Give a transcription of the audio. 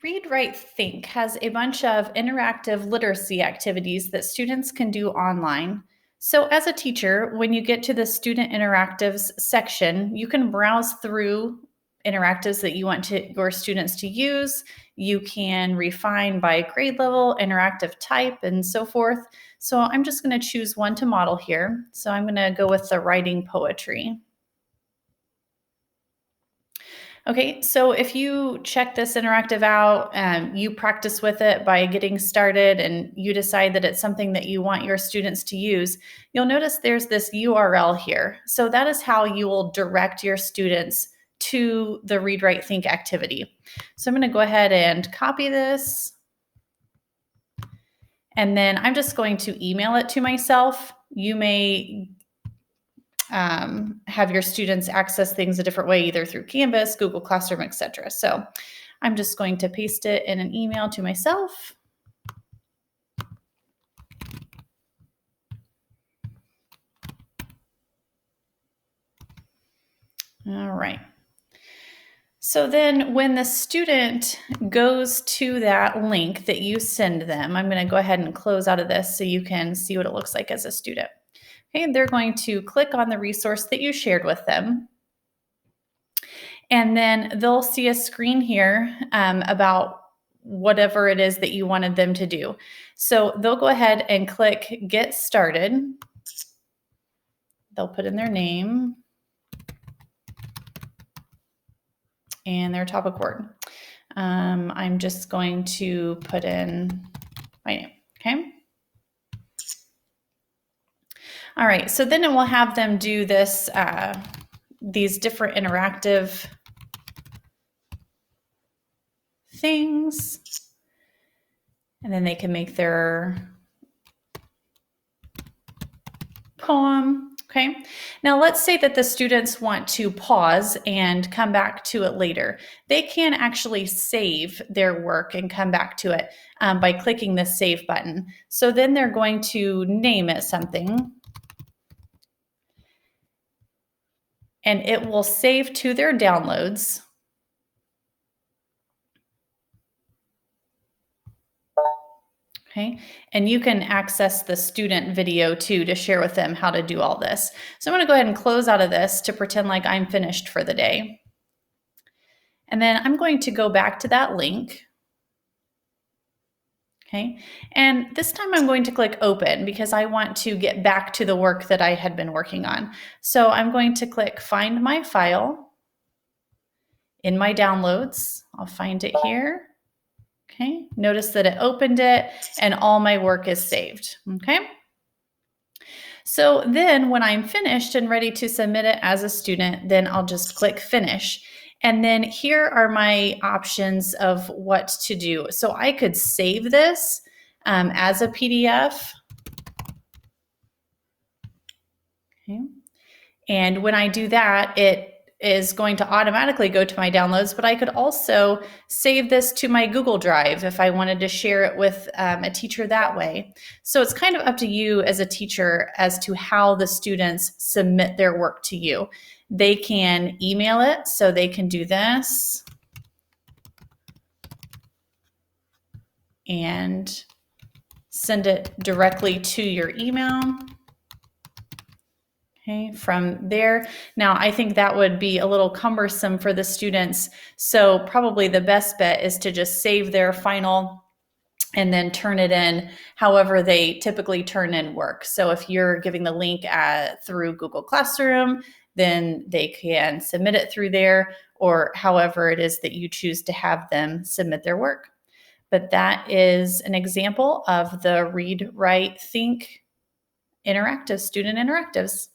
Read, Write, Think has a bunch of interactive literacy activities that students can do online. So, as a teacher, when you get to the student interactives section, you can browse through interactives that you want your students to use. You can refine by grade level, interactive type, and so forth. So, I'm just going to choose one to model here. So, I'm going to go with the writing poetry. Okay, so if you check this interactive out, you practice with it by getting started and you decide that it's something that you want your students to use, you'll notice there's this URL here. So that is how you will direct your students to the Read, Write, Think activity. So I'm going to go ahead and copy this. And then I'm just going to email it to myself. You may have your students access things a different way, either through Canvas, Google Classroom, etc. So I'm just going to paste it in an email to myself. All right. So then when the student goes to that link that you send them, I'm going to go ahead and close out of this so you can see what it looks like as a student. Okay, and they're going to click on the resource that you shared with them. And then they'll see a screen here about whatever it is that you wanted them to do. So they'll go ahead and click Get Started. They'll put in their name and their topic word. I'm just going to put in my name, okay? All right, so then it will have them do this, these different interactive things, and then they can make their poem. Okay, now let's say that the students want to pause and come back to it later. They can actually save their work and come back to it by clicking the Save button. So then they're going to name it something, and it will save to their downloads. Okay, and you can access the student video too to share with them how to do all this. So I'm going to go ahead and close out of this to pretend like I'm finished for the day. And then I'm going to go back to that link. Okay, and this time I'm going to click Open because I want to get back to the work that I had been working on. So I'm going to click Find My File in my downloads. I'll find it here. Okay, notice that it opened it and all my work is saved. Okay, so then when I'm finished and ready to submit it as a student, then I'll just click Finish. And then here are my options of what to do. So I could save this as a PDF. Okay, and when I do that, it is going to automatically go to my downloads, but I could also save this to my Google Drive if I wanted to share it with a teacher that way. So it's kind of up to you as a teacher as to how the students submit their work to you. They can email it, so they can do this and send it directly to your email. Okay, from there. Now, I think that would be a little cumbersome for the students. So probably the best bet is to just save their final and then turn it in however they typically turn in work. So if you're giving the link through Google Classroom, then they can submit it through there, or however it is that you choose to have them submit their work. But that is an example of the Read, Write, Think interactive student interactives.